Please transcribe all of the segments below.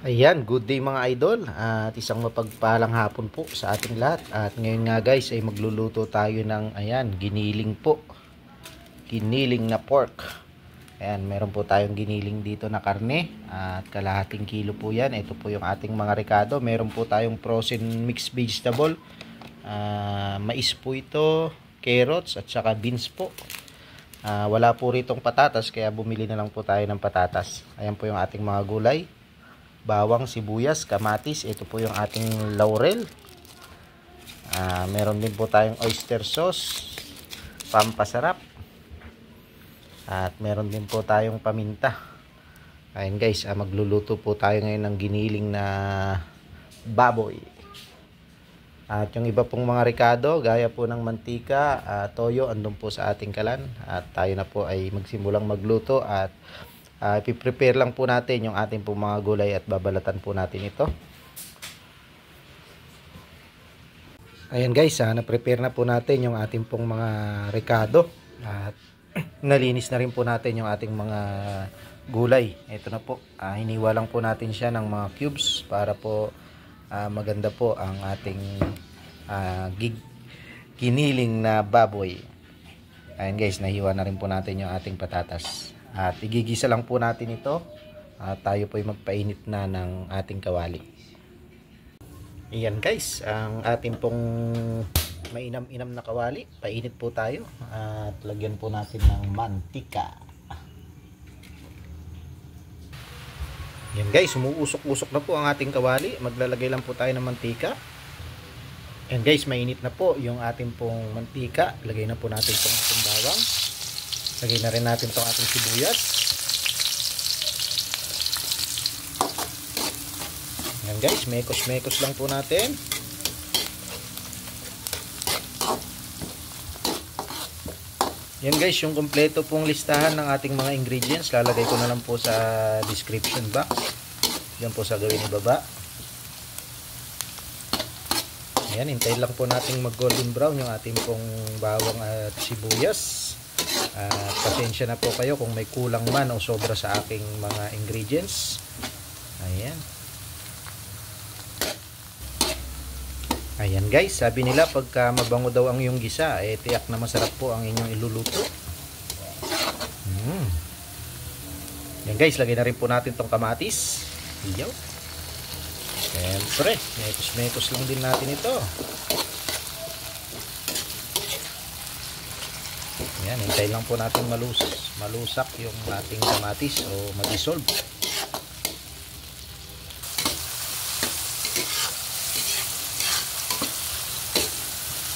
Ayan, good day mga idol at isang mapagpalang hapon po sa ating lahat. At ngayon nga guys ay magluluto tayo ng giniling po. Giniling na pork. Ayan, meron po tayong giniling dito na karne at kalahating kilo po yan. Ito po yung ating mga rekado. Meron po tayong frozen mixed vegetable. Mais po ito, carrots at saka beans po. Wala po ritong patatas kaya bumili na lang po tayo ng patatas. Ayan po yung ating mga gulay. Bawang, sibuyas, kamatis. Ito po yung ating laurel. Meron din po tayong oyster sauce, pampasarap. At meron din po tayong paminta. Ayun guys, magluluto po tayo ngayon ng giniling na baboy. At yung iba pong mga rekado, gaya po ng mantika, toyo, andun po sa ating kalan. At tayo na po ay magsimulang magluto at ipiprepare lang po natin yung ating pong mga gulay at babalatan po natin ito. Ayan guys, na-prepare na po natin yung ating pong mga rekado. At nalinis na rin po natin yung ating mga gulay. Ito na po, hiniwa lang po natin siya ng mga cubes para po maganda po ang ating giniling na baboy. Ayan guys, nahiwa na rin po natin yung ating patatas. At igigisa lang po natin ito at tayo po ay magpainit na ng ating kawali. Iyan guys, ang ating pong mainam-inam na kawali. Painit po tayo at lagyan po natin ng mantika. Yan guys, umuusok-usok na po ang ating kawali. Maglalagay lang po tayo ng mantika. And guys, mainit na po yung ating pong mantika. Lagay na po natin itong ating bawang. Lagay na rin natin itong ating sibuyas. Yan guys, mekos-mekos lang po natin. Yan guys, yung kompleto pong listahan ng ating mga ingredients, lalagay ko na lang po sa description box. Yan po sa gawin ibaba. Ayan, hintayin lang po natin mag golden brown yung ating pong bawang at sibuyas. Pasensya na po kayo kung may kulang man o sobra sa aking mga ingredients. Ayan. Ayan guys, sabi nila pagka mabango daw ang iyong gisa, tiyak na masarap po ang inyong iluluto. Ayan guys, lagay na rin po natin tong kamatis. Iyaw. Siyempre, mekos-mekos lang din natin ito. Ayan, hintay lang po natin malusak yung ating kamatis o ma-dissolve.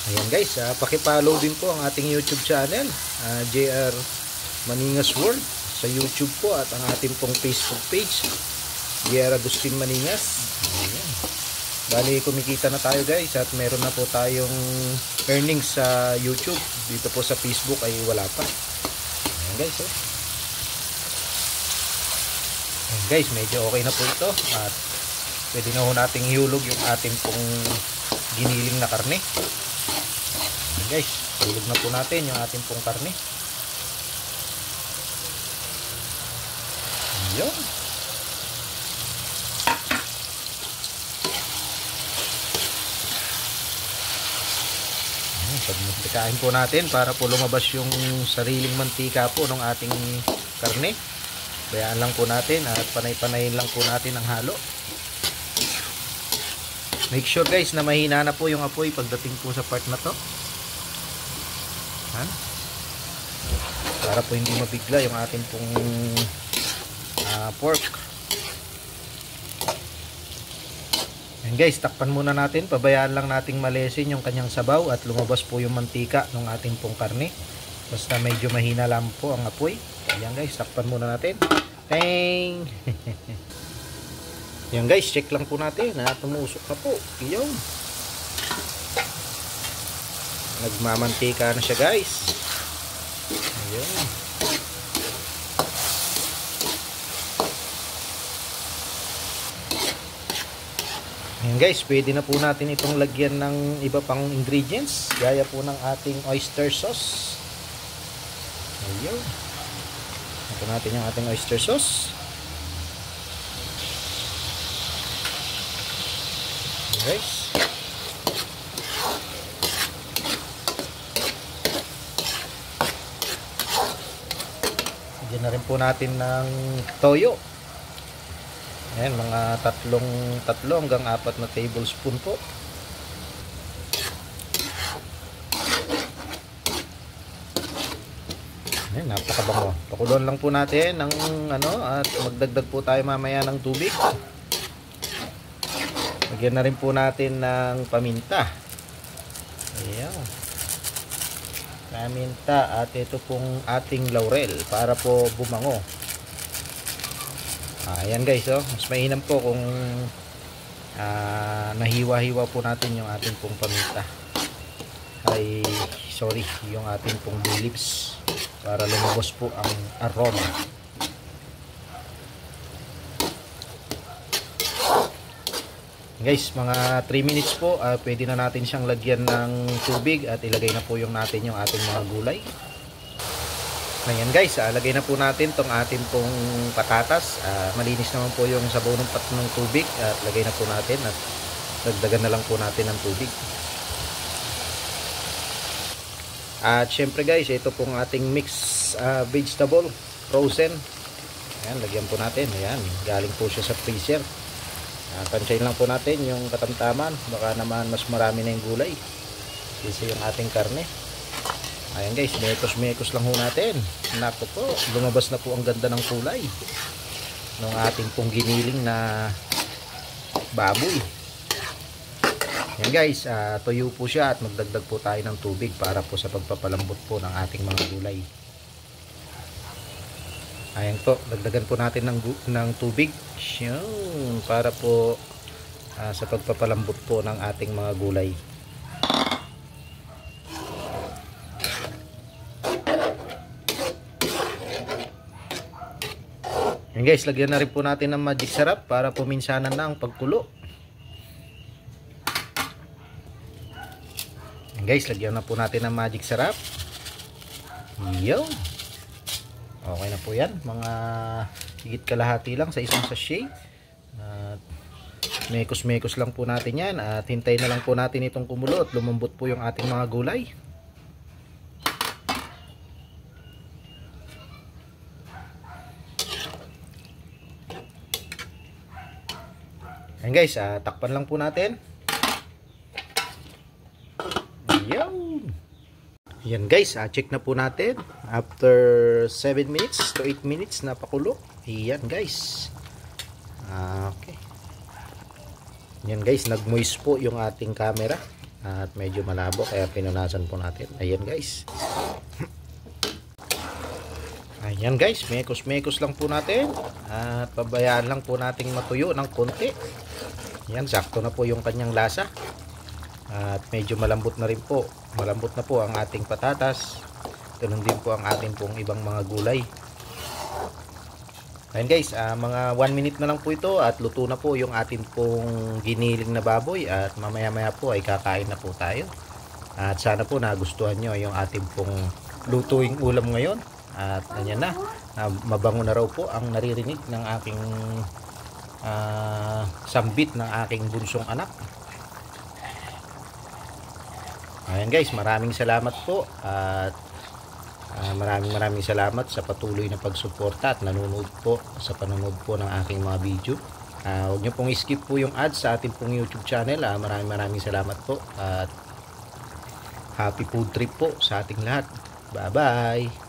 Ayan guys, paki-follow din po ang ating YouTube channel, JR Maningas World sa YouTube po at ang ating pong Facebook page, JR Agustin Maningas. Ayan. Bali, kumikita na tayo guys at meron na po tayong earnings sa YouTube. Dito po sa Facebook ay wala pa. Ayan guys, Ayan guys, medyo okay na po ito at pwede na po nating ihulog yung ating pong giniling na karne. Ayan guys, hulog na po natin yung ating pong karne. Ayan. Pagmantikain po natin para po lumabas yung sariling mantika po ng ating karne. Bayaan lang po natin at panay-panayin lang po natin ang halo. Make sure guys na mahina na po yung apoy pagdating po sa part na to. Para po hindi mabigla yung ating pong pork. Ayan guys, takpan muna natin. Pabayaan lang nating malesin yung kanyang sabaw at lumabas po yung mantika ng ating pong karne. Basta medyo mahina lang po ang apoy. Ayan guys, takpan muna natin. Tang! Ayan guys, check lang po natin na tumusok na po. Iyon. Nagmamantika na siya guys. Ayan. Ayan guys, pwede na po natin itong lagyan ng iba pang ingredients. Gaya po ng ating oyster sauce. Ayan. Ito natin yung ating oyster sauce. guys. Lagyan na rin po natin ng toyo. Ayan, mga tatlo hanggang 4 na tablespoon po. Ayan, napakabango. Pakuloan lang po natin ng at magdagdag po tayo mamaya ng tubig. Lagyan na rin po natin ng paminta. Ayan. Paminta at ito pong ating laurel para po bumango. Ayan guys, mas mainam po kung nahiwa-hiwa po natin yung ating pong paminta. Yung ating pong bay leaves para lumabas po ang aroma. Guys, mga 3 minutes po, pwede na natin siyang lagyan ng tubig at ilagay na po yung ating mga gulay. Ayan guys, lagay na po natin tong ating pong patatas. Malinis naman po yung sabaw ng tubig at lagay na po natin at dagdagan na lang po natin ng tubig. At syempre guys, ito pong ating mixed vegetable, frozen. Ayan, lagyan po natin. Ayan, galing po siya sa freezer. Tansyahin lang po natin yung katamtaman. Baka naman mas marami na yung gulay kasi yung ating karne. Ayan guys, mekos lang ho natin. Naku po, lumabas na po ang ganda ng kulay ng ating pong giniling na baboy. Ayan guys, tuyo po siya at magdagdag po tayo ng tubig para po sa pagpapalambot po ng ating mga gulay. Ayan po, dagdagan po natin ng tubig para po sa pagpapalambot po ng ating mga gulay. Yan guys, lagyan na rin po natin ng magic sarap para puminsanan na ang pagkulo. Yan guys, lagyan na po natin ng magic sarap. Yo. Okay na po yan. Mga higit kalahati lang sa isang sachet. At mekos lang po natin yan. At hintayin na lang po natin itong kumulo at lumambot po yung ating mga gulay. Ayan guys, takpan lang po natin. Ayan guys, check na po natin. After 7 minutes to 8 minutes na pakulo. Ayan guys. Okay. Ayan guys, nag-moist po yung ating camera. At medyo malabo kaya pinunasan po natin. Ayan guys. Ayan guys, mekos lang po natin. At pabayaan lang po nating matuyo ng konti. Ayan, sakto na po yung kanyang lasa. At medyo malambot na rin po. Malambot na po ang ating patatas. Ganun din po ang ating pong ibang mga gulay. Ayan guys, mga 1 minute na lang po ito at luto na po yung ating pong giniling na baboy. At mamaya po ay kakain na po tayo. At sana po nagustuhan nyo yung ating pong lutuing ulam ngayon. At ganyan na, mabango na raw po ang naririnig ng aking sambit ng aking bunsong anak. Ayan guys, maraming salamat po at maraming salamat sa patuloy na pagsuporta at nanonood po sa panonood po ng aking mga video. Huwag nyo pong skip po yung ads sa ating pong YouTube channel. Maraming salamat po at happy food trip po sa ating lahat. Bye bye.